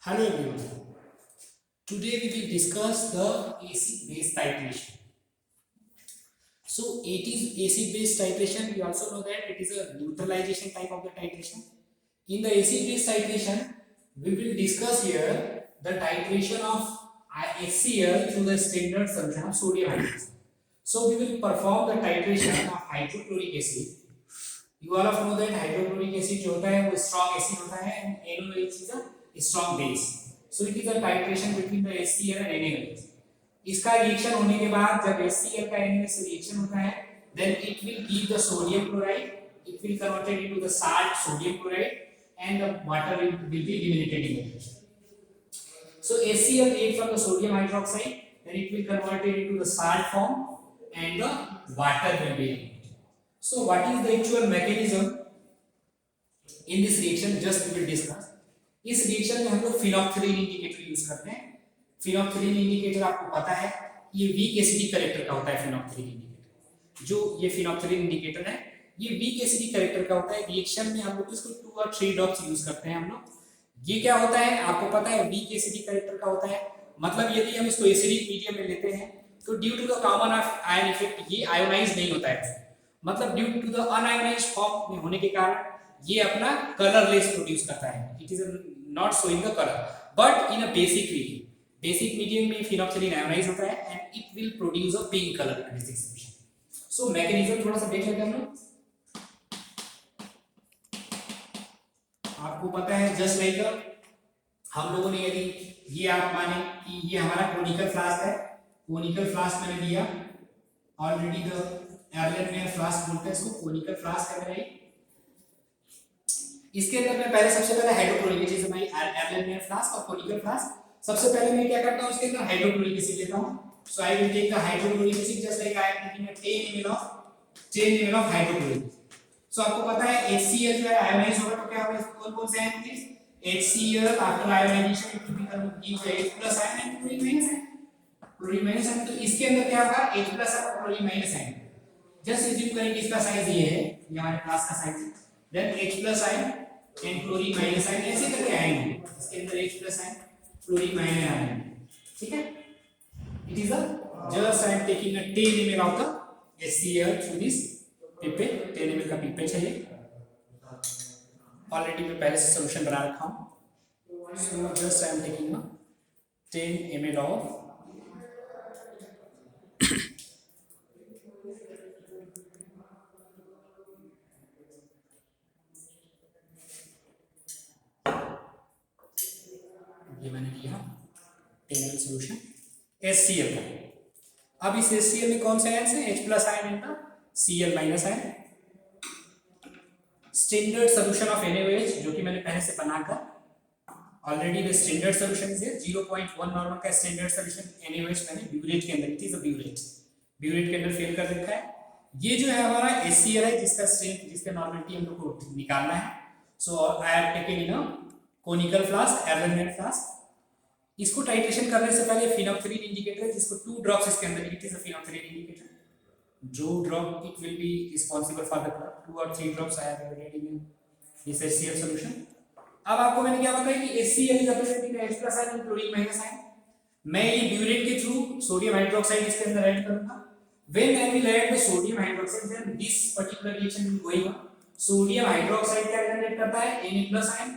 Hello everyone. Today we will discuss the acid base titration. So it is acid base titration. We also know that it is a neutralization type of the titration. In the acid base titration, we will discuss here the titration of HCl through the standard solution of sodium hydroxide. So we will perform the titration of hydrochloric acid. You all of know that hydrochloric acid जो होता है वो strong acid होता है and NaOH is a strong base. So it is a titration between the HCl and NaOH. इसका reaction होने के बाद जब HCl का NaOH से रिएक्शन होता है then it will give the sodium chloride. It will convert it into the salt sodium chloride and the water will be eliminated in it. So HCl react from the sodium hydroxide, then it will convert it into the salt form and the water will be eliminated. So what is the actual mechanism in this reaction? Just we will discuss. इस reaction में हम लोग फिनोक्सिलीन indicator use करते हैं. फिनोक्सिलीन indicator आपको पता है ये वीक एसिडिक कैरेक्टर का होता है. फिनोक्सिलीन इंडिकेटर जो ये फिनोक्सिलीन इंडिकेटर है ये वीक एसिडिक कैरेक्टर का होता है. रिएक्शन में हम लोग इसको 2 और 3 ड्रॉप्स यूज करते हैं हम लोग. ये क्या होता है आपको पता है वीक एसिडिक कैरेक्टर का होता है. मतलब यदि हम इसको एसिडिक मीडियम में लेते हैं तो due to the common of ion effect ये आयोनाइज नहीं होता है. मतलब due to the unionized form में होने के कारण ये अपना कलरलेस प्रोड्यूस करता है. It is not showing the colour but in a basic medium. Basic medium में फिनोक्सिलीन आयोनाइज होता है and it will produce a pink colour basic solution. So mechanism थोड़ा सा देख लेते हैं हम लोग. आपको पता है जस्ट लाइक हम लोगों ने यदि ये आप माने कि ये हमारा कोनिकल फ्लास्क है. कोनिकल फ्लास्क मैंने लिया ऑलरेडी द एर्लेनमेयर फ्लास्क बोलते हैं इसको. कोनिकल फ्लास्क है मेरा. इसके अंदर मैं पहले सबसे पहले हाइड्रोक्लोरिक एसिड भाई एर्लेनमेयर फ्लास्क और कोनिकल फ्लास्क. सबसे पहले मैं क्या करता हूं इसके अंदर हाइड्रोक्लोरिक एसिड लेता हूं. So I will take the hydrochloric acid just like I am taking 10 ml of hydrochloric. So आपको पता है HCl जो है आयोनाइज होगा तो क्या होगा. कौन-कौन से आयन होंगे. HCl after ionisation it will become give H+ ion and chlorine minus ion. Chlorine minus ion तो इसके अंदर क्या होगा H+ और chlorine minus ion. Just assume करेंगे इसका साइज ये है ये हमारे क्लास का साइज है. Then H+ ion and chlorine minus ion ऐसे करके आएंगे. इसके अंदर H+ ion chlorine minus ion. ठीक है. It is a just I am taking a 10 ml of the HCl through this pipette. 10 ml का पिपेट है ये. ऑलरेडी मैं पहले से सॉल्यूशन बना रखा हूं. So just I am taking a 10 ml of ये मैंने लिया 10 ml सॉल्यूशन HCl का. अब इस HCl में कौन से आयन है H+ ion and Cl- ion. Standard solution of NaOH जो कि मैंने पहले से बनाकर already the standard solution is 0.1 normal का स्टैंडर्ड सॉल्यूशन NaOH मैंने ब्यूरेट के अंदर. इट इज अ ब्यूरेट के अंदर फिल कर रखा है. ये जो है हमारा HCl है जिसका स्ट्रेंथ जिसका नॉर्मलिटी हम लोग को निकालना है. So I have taken in a conical flask Erlenmeyer flask. इसको टाइट्रेशन करने से पहले फिनोक्सिलीन इंडिकेटर जिसको 2 ड्रॉप्स इसके अंदर. It is a phenolphthalein indicator. जो drop it will be responsible for the colour. 2 और 3 drops I have added in this HCl solution. अब आपको मैंने क्या बताया कि HCl is representing H+ ion and chlorine minus ion. मैं ये ब्यूरेट के थ्रू सोडियम हाइड्रोक्साइड इसके अंदर ऐड करूंगा. When I will add the sodium hydroxide then this particular reaction will going on. Sodium hydroxide क्या जनरेट करता है Na+ ion.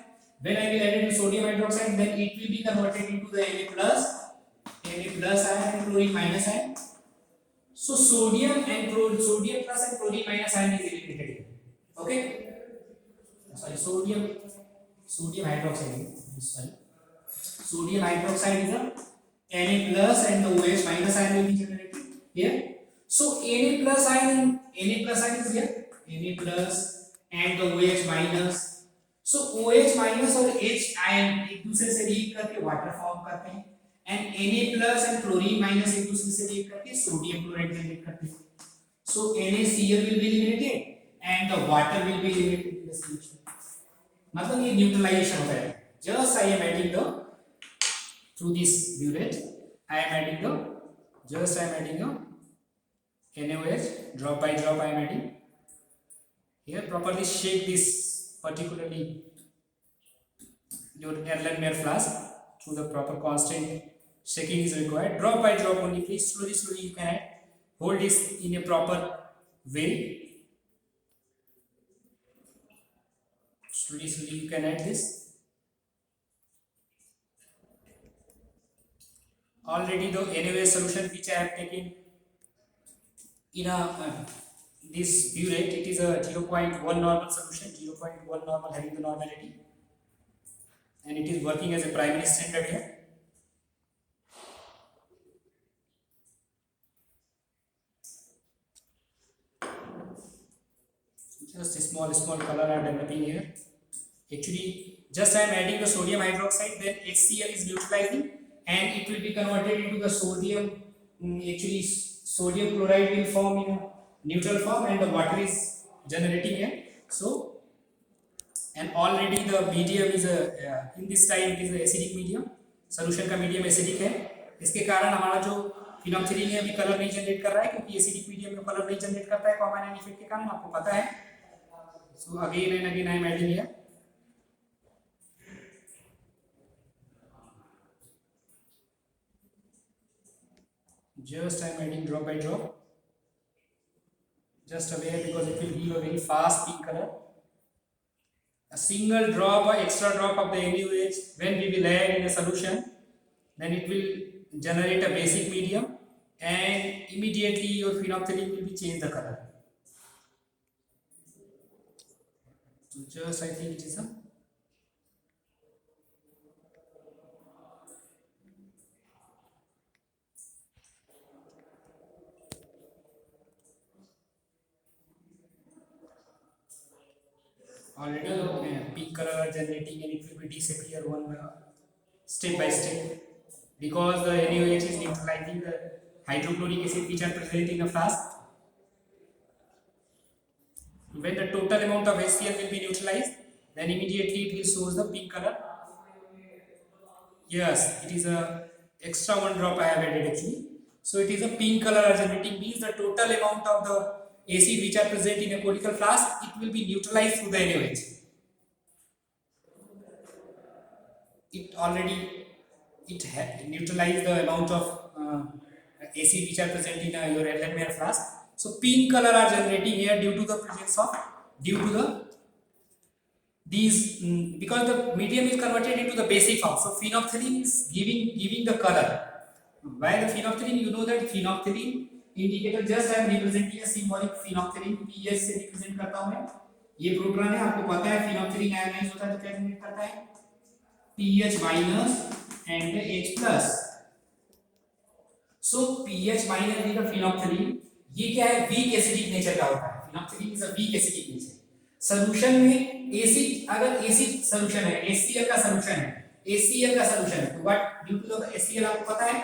When I will add it to sodium hydroxide, then it will be converted into the Na+ ion and chlorine minus ion. So sodium plus and chlorine minus ion is eliminated here. Okay. Sorry, sodium hydroxide. Sorry, sodium hydroxide is a Na+ and the OH minus ion will be generated here. So Na+ ion is here. Na+ and the OH minus. So OH minus और H ion एक दूसरे से react करके water form करते हैं and Na+ and chlorine minus एक दूसरे से रिएक्ट करके सोडियम क्लोराइड जनरेट करते हैं. सो NaCl will be eliminated and the water will be eliminated in the solution. मतलब ये न्यूट्रलाइजेशन होता है. Just I am adding the through this burette I am adding the NaOH drop by drop I am adding here. Properly shake this particularly your Erlenmeyer flask. to the proper constant shaking is required. Drop by drop only, please. Slowly you can add. Hold this in a proper way. Slowly you can add this. Already the anyway solution which I have taken in a this burette, it is a 0.1 normal solution, 0.1 normal having the normality, and it is working as a primary standard here. Just a small color are developing here. Actually, just I am adding the sodium hydroxide, then HCl is neutralizing, and it will be converted into the sodium. Actually, sodium chloride will form in a neutral form, and the water is generating here. So, and already the medium is in this time it is a acidic medium. Solution का medium acidic है. इसके कारण हमारा जो phenolphthalein है अभी colour नहीं generate कर रहा है, क्योंकि एसिडिक मीडियम में कलर नहीं जनरेट करता है कॉमन आयन इफेक्ट के कारण, आपको पता है. So again and again I am adding here. Just I am adding drop by drop. Just aware because it will give a very fast pink color. A single drop or extra drop of the NaOH when we will add in a solution, then it will generate a basic medium, and immediately your phenolphthalein will be change the color. So just I think it is a already pink color are generating, and it will be disappear one step by step, because the NaOH is neutralizing the hydrochloric acid which are present in the flask. When the total amount of HCl will be neutralized, then immediately it will show the pink color. Yes, it is a extra one drop I have added actually. So it is a pink color are generating, means the total amount of the acid which are present in a conical flask, it will be neutralized through the NaOH. It already neutralized the amount of acid which are present in your Erlenmeyer flask. So pink color are generating here due to the presence of because the medium is converted into the basic form. So phenolphthalein is giving the color. Why the phenolphthalein? You know that phenolphthalein indicator, just I am representing a symbolic phenolphthalein, pH से represent करता हूँ मैं. ये proton है, आपको पता है phenolphthalein ionise होता है तो क्या जनरेट करता है? pH minus and H plus. So pH minus का phenolphthalein, ये क्या है? वीक एसिडिक नेचर का होता है. phenolphthalein is a weak acidic nature. Solution में एसिड, अगर एसिड सॉल्यूशन है, HCl का सॉल्यूशन है, तो what due to the HCl आपको पता है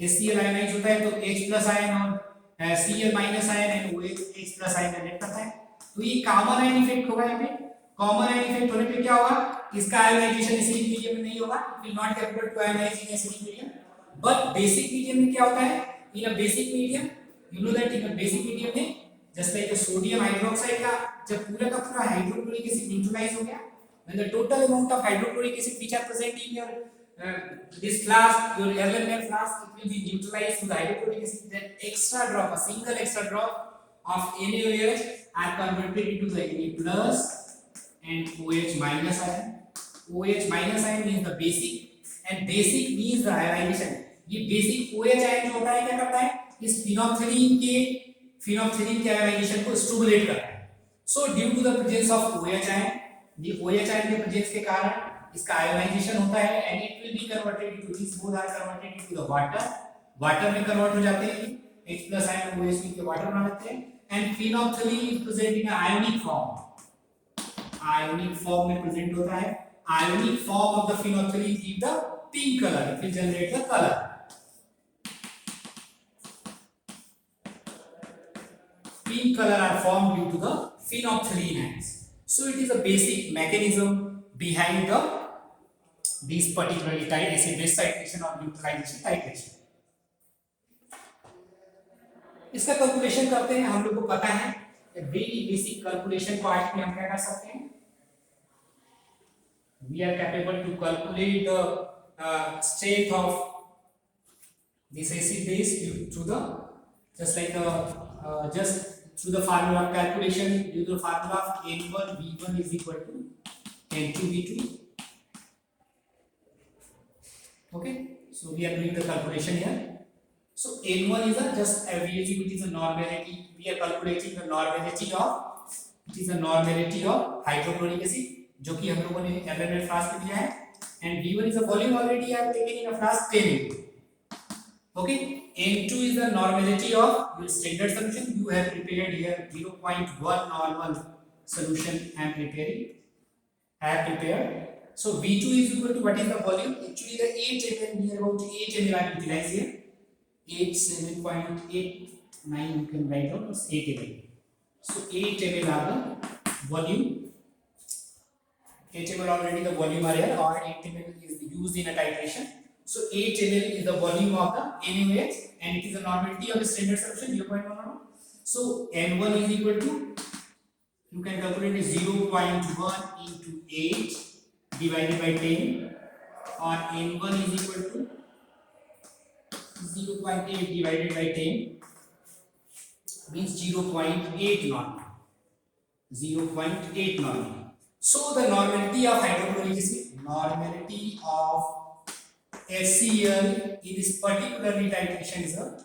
HCl आयनाइज होता है, तो H+ आयन और Cl- ion and OH H+ ion generate करता है. तो ये कॉमन आयन इफेक्ट होगा. यहाँ पे कॉमन आयन इफेक्ट होने पे क्या होगा? इसका आयनाइजेशन एसिडिक मीडियम में नहीं होगा. It will not capable to ionize in acidic medium. But basic medium में क्या होता है? In a basic medium, you know that in a basic medium में जस्ट लाइक सोडियम हाइड्रोक्साइड का जब पूरा का पूरा हाइड्रोक्लोरिक एसिड न्यूट्रलाइज हो गया, when the total amount of hydrochloric acid which are present in your this flask, your Erlenmeyer flask, it will be neutralized with hydrochloric acid. Then extra drop, a single extra drop of NaOH are converted into the Na plus and OH minus ion. OH minus ion means the basic, and basic means the ionization. ये basic OH ion जो होता है क्या करता है? इस phenolphthalein के ionization को स्टिमुलेट करता है. So due to the presence of OH ion, the OH ion के presence के कारण इसका आयनाइजेशन होता है, and it will be converted into, these both are converted into the water में कन्वर्ट हो जाते हैं. H+ ion OH मिलकर वाटर बना लेते हैं, and phenolphthalein is present in ionic form. Ionic form में प्रेजेंट होता है. Ionic form of the phenolphthalein give the pink color, it will generate the color. Pink color are formed due to the phenolphthalein ions. So it is a basic mechanism behind these particularly tight acid base titration or neutralization titration. इसका calculation करते हैं. हम लोग को पता है very basic calculation part में हम क्या कर सकते हैं? We are capable to calculate the strength of this acid base through the just through the formula of calculation, due to the formula of N1V1 is equal to N2V2. Okay, so we are doing the calculation here. So N1 is just averaging, it is a normality. We are calculating the normality of, it is a normality of hydrochloric acid, जो कि हम लोगों ने ml flask में दिया है, and V1 is a volume already I have taken in a flask 10 ml. Okay, N2 is the normality of your standard solution. You have prepared here 0.1 normal solution. I am preparing. I have prepared. So V2 is equal to what is the volume? Actually, the 8 ml, near about 8 ml I utilize here. 7.89 you can write down as 8 ml. So 8 ml are the volume. 8 ml already the volume are here, or 8 ml is used in a titration. So 8 ml is the volume of the NaOH, and it is the normality of the standard solution 0.1. So N1 is equal to, you can calculate it 0.1 into 8 divided by 10, or N1 is equal to 0.8 divided by 10 means 0.8 normal. 0.8 normal. So the normality of hydrochloric acid, normality of HCl in this particular titration is a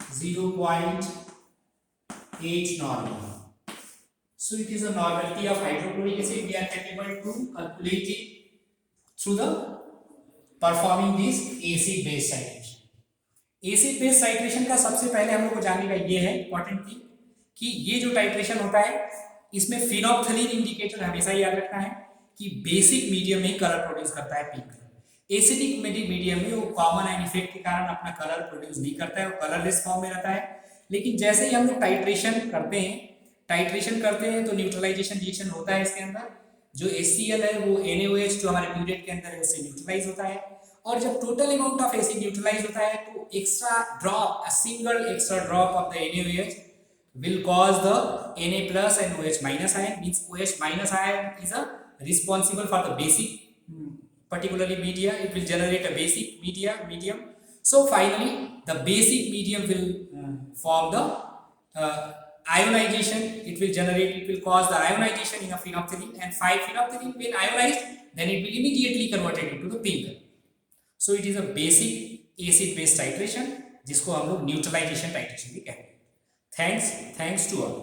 0.8 normal. So it is a normality of hydrochloric acid. We are capable to calculate it through the performing this acid base titration. acid base titration का सबसे पहले हम लोग को जानने का ये है इंपॉर्टेंट थिंग कि ये जो टाइट्रेशन होता है इसमें फिनोप्थलीन इंडिकेटर हमेशा याद रखना है कि बेसिक मीडियम में कलर प्रोड्यूस करता है पिंक। एसिडिक मीडियम में वो कॉमन एंड इफेक्ट के कारण अपना कलर प्रोड्यूस नहीं करता है, वो कलरलेस फॉर्म में रहता है। लेकिन जैसे ही हम लोग टाइट्रेशन करते हैं तो न्यूट्रलाइजेशन रिएक्शन होता है इसके अंदर। जो HCl है वो NaOH जो हमारे ब्यूरेट के अंदर है उससे न्यूट्रलाइज होता है, और जब total amount of acid neutralise होता है तो extra drop, a single extra drop of the NaOH will cause the Na plus and OH minus ion, means OH minus ion is responsible for the basic, particularly media. It will generate a basic medium. So finally the basic medium will form the ionization. It will cause the ionization in a phenolphthalein, and 5-phenolphthalein when ionized then it will immediately converted into the pink. So it is a basic acid base titration जिसको हम लोग neutralisation titration भी कहते हैं। Thanks to all.